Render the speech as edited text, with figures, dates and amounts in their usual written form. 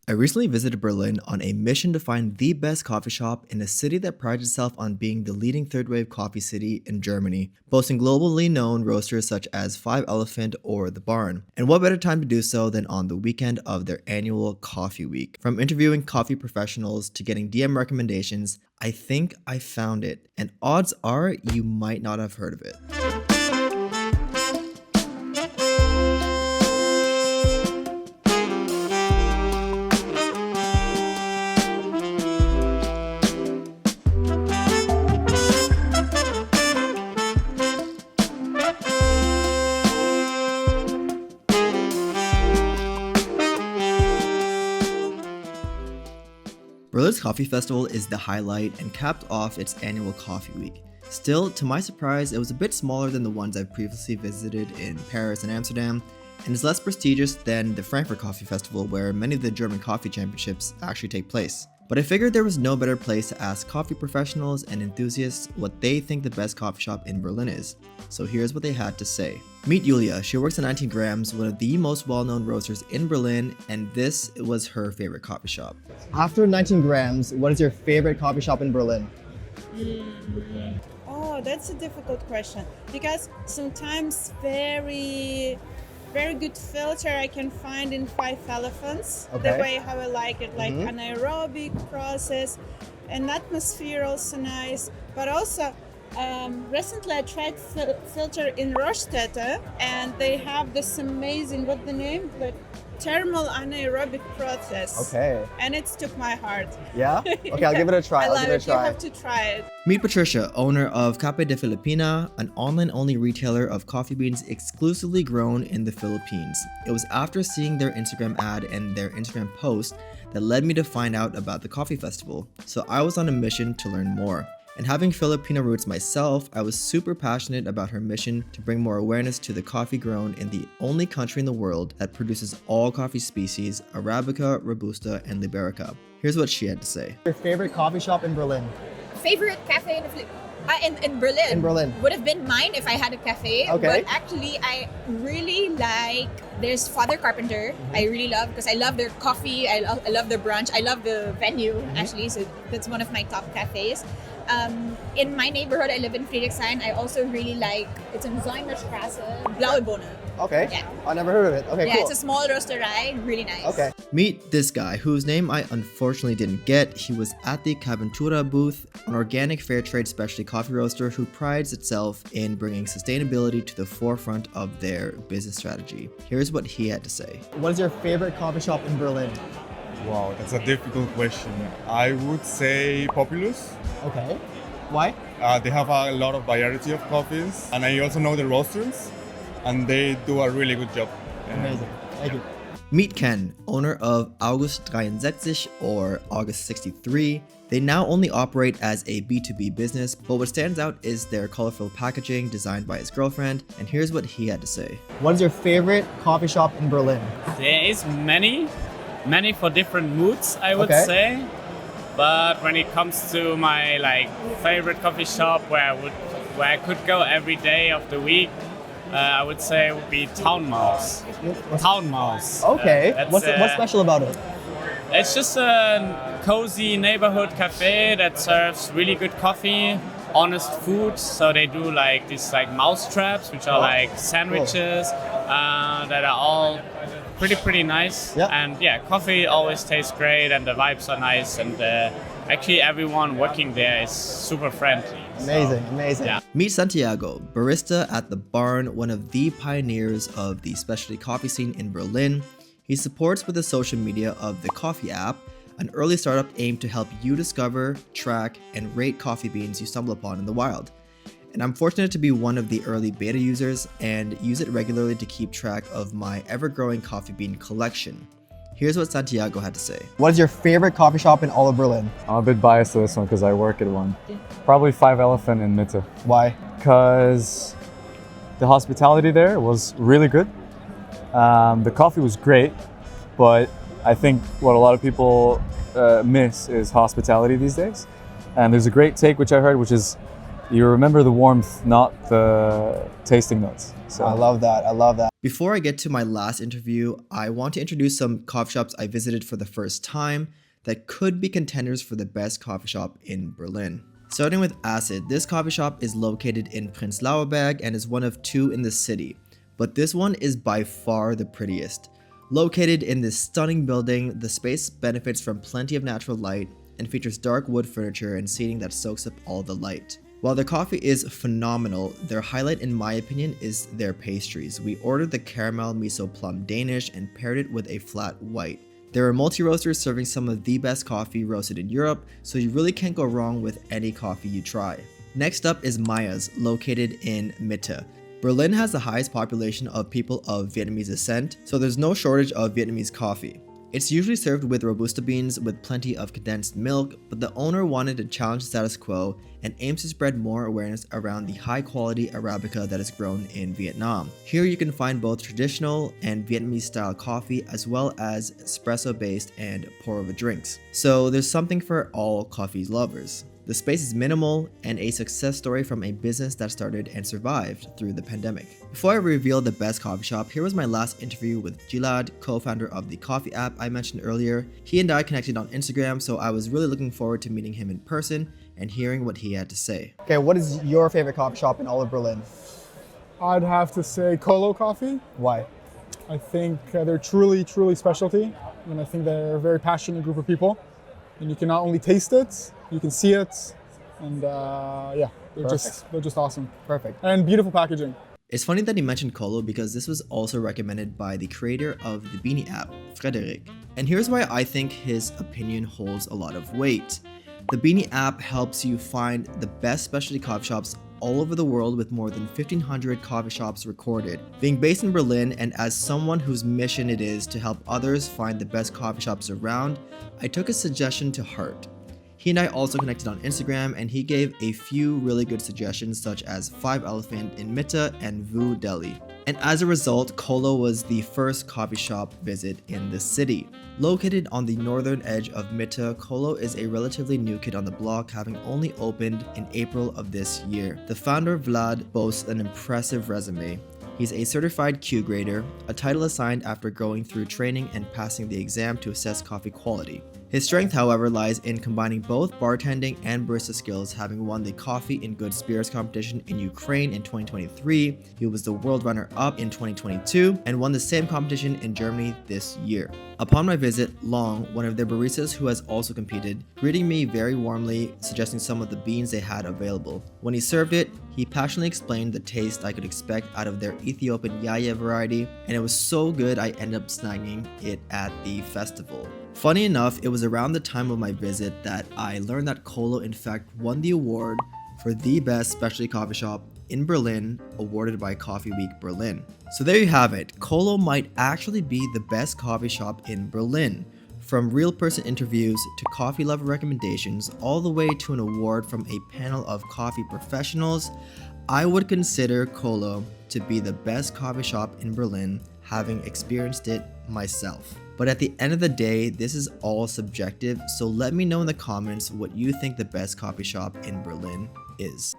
I recently visited Berlin on a mission to find the best coffee shop in a city that prides itself on being the leading third wave coffee city in Germany, boasting globally known roasters such as Five Elephant or The Barn. And what better time to do so than on the weekend of their annual coffee week? From interviewing coffee professionals to getting DM recommendations, I think I found it. And odds are you might not have heard of it. Berlin's Coffee Festival is the highlight and capped off its annual coffee week. Still, to my surprise, it was a bit smaller than the ones I've previously visited in Paris and Amsterdam, and is less prestigious than the Frankfurt Coffee Festival, where many of the German coffee championships actually take place. But I figured there was no better place to ask coffee professionals and enthusiasts what they think the best coffee shop in Berlin is. So here's what they had to say. Meet Julia. She works at 19 Grams, one of the most well-known roasters in Berlin, and this was her favorite coffee shop. After 19 Grams, what is your favorite coffee shop in Berlin? Oh, that's a difficult question because sometimes very good filter I can find in Five Elephants. Okay. The way how I like it, like anaerobic process, and atmosphere also nice. But also recently I tried filter in Rostette, and they have this amazing, what the name? Like thermal anaerobic process. Okay. And it took my heart. Yeah? Okay, I'll give it a try. I love it. You have to try it. Meet Patricia, owner of Café de Filipina, an online-only retailer of coffee beans exclusively grown in the Philippines. It was after seeing their Instagram ad and their Instagram post that led me to find out about the coffee festival. So I was on a mission to learn more. And having Filipino roots myself, I was super passionate about her mission to bring more awareness to the coffee grown in the only country in the world that produces all coffee species, Arabica, Robusta, and Liberica. Here's what she had to say. Your favorite coffee shop in Berlin? Favorite cafe in Berlin? In Berlin. Would have been mine if I had a cafe. Okay. But actually, I really like, there's Father Carpenter. I really love, because I love their coffee, I love their brunch, I love the venue actually, so that's one of my top cafes. In my neighborhood, I live in Friedrichshain. I also really like, it's in Zeumerstraße, Blaue Bohne. Okay. Yeah. I never heard of it. Okay, Yeah, cool. it's a small roasterei, really nice. Okay. Meet this guy, whose name I unfortunately didn't get. He was at the Caventura booth, an organic fair trade specialty coffee roaster who prides itself in bringing sustainability to the forefront of their business strategy. Here's what he had to say. What is your favorite coffee shop in Berlin? Wow, that's a difficult question. I would say Populous. Okay. Why? They have a lot of variety of coffees, and I also know the roasters, and they do a really good job. Amazing. Thank you. Meet Ken, owner of August 63 or August 63. They now only operate as a B2B business, but what stands out is their colorful packaging designed by his girlfriend, and here's what he had to say. What is your favorite coffee shop in Berlin? There is many for different moods, I would Okay. say. But when it comes to my favorite coffee shop where I could go every day of the week, I would say it would be Town Mouse. Town Mouse. Okay. That's, What's special about it? It's just a cozy neighborhood cafe that serves really good coffee, honest food. So they do these mouse traps, which are sandwiches that are all pretty nice. Yeah. And yeah, coffee always tastes great and the vibes are nice, and actually everyone working there is super friendly. Amazing. Yeah. Meet Santiago, barista at The Barn, one of the pioneers of the specialty coffee scene in Berlin. He supports with the social media of the Coffi App, an early startup aimed to help you discover, track, and rate coffee beans you stumble upon in the wild. And I'm fortunate to be one of the early beta users and use it regularly to keep track of my ever-growing coffee bean collection. Here's what Santiago had to say. What is your favorite coffee shop in all of Berlin? I'm a bit biased to this one because I work at one. Probably Five Elephant in Mitte. Why? Because the hospitality there was really good. The coffee was great, but I think what a lot of people miss is hospitality these days. And there's a great take which I heard, which is You remember the warmth, not the tasting notes. So I love that. I love that. Before I get to my last interview, I want to introduce some coffee shops I visited for the first time that could be contenders for the best coffee shop in Berlin. Starting with Acid, this coffee shop is located in Prenzlauer Berg and is one of 2 in the city, but this one is by far the prettiest. Located in this stunning building, the space benefits from plenty of natural light and features dark wood furniture and seating that soaks up all the light. While their coffee is phenomenal, their highlight in my opinion is their pastries. We ordered the caramel miso plum Danish and paired it with a flat white. There are multi-roasters serving some of the best coffee roasted in Europe, so you really can't go wrong with any coffee you try. Next up is Maya's, located in Mitte. Berlin has the highest population of people of Vietnamese descent, so there's no shortage of Vietnamese coffee. It's usually served with Robusta beans with plenty of condensed milk, but the owner wanted to challenge the status quo and aims to spread more awareness around the high-quality Arabica that is grown in Vietnam. Here you can find both traditional and Vietnamese-style coffee as well as espresso-based and pour-over drinks. So there's something for all coffee lovers. The space is minimal and a success story from a business that started and survived through the pandemic. Before I reveal the best coffee shop, here was my last interview with Gilad, co-founder of the Coffi App I mentioned earlier. He and I connected on Instagram, so I was really looking forward to meeting him in person and hearing what he had to say. Okay, what is your favorite coffee shop in all of Berlin? I'd have to say Colo Coffee. Why? I think they're truly specialty, and I think they're a very passionate group of people. And you can not only taste it, you can see it, and yeah, they're just awesome. Perfect. And beautiful packaging. It's funny that he mentioned Colo because this was also recommended by the creator of the Beany App, Frederick. And here's why I think his opinion holds a lot of weight. The Beany App helps you find the best specialty coffee shops all over the world with more than 1,500 coffee shops recorded. Being based in Berlin and as someone whose mission it is to help others find the best coffee shops around, I took his suggestion to heart. He and I also connected on Instagram and he gave a few really good suggestions such as 5 Elephant in Mitte and Vu Deli. And as a result, Colo was the first coffee shop visit in the city. Located on the northern edge of Mitte, Colo is a relatively new kid on the block, having only opened in April of this year. The founder, Vlad, boasts an impressive resume. He's a certified Q grader, a title assigned after going through training and passing the exam to assess coffee quality. His strength, however, lies in combining both bartending and barista skills, having won the Coffee in Good Spirits competition in Ukraine in 2023. He was the world runner-up in 2022 and won the same competition in Germany this year. Upon my visit, Long, one of their baristas who has also competed, greeted me very warmly, suggesting some of the beans they had available. When he served it, he passionately explained the taste I could expect out of their Ethiopian Yaya variety, and it was so good I ended up snagging it at the festival. Funny enough, it was around the time of my visit that I learned that Colo in fact won the award for the best specialty coffee shop in Berlin, awarded by Coffee Week Berlin. So there you have it, Colo might actually be the best coffee shop in Berlin. From real person interviews to coffee lover recommendations, all the way to an award from a panel of coffee professionals, I would consider Colo to be the best coffee shop in Berlin, having experienced it myself. But at the end of the day, this is all subjective, so let me know in the comments what you think the best coffee shop in Berlin is.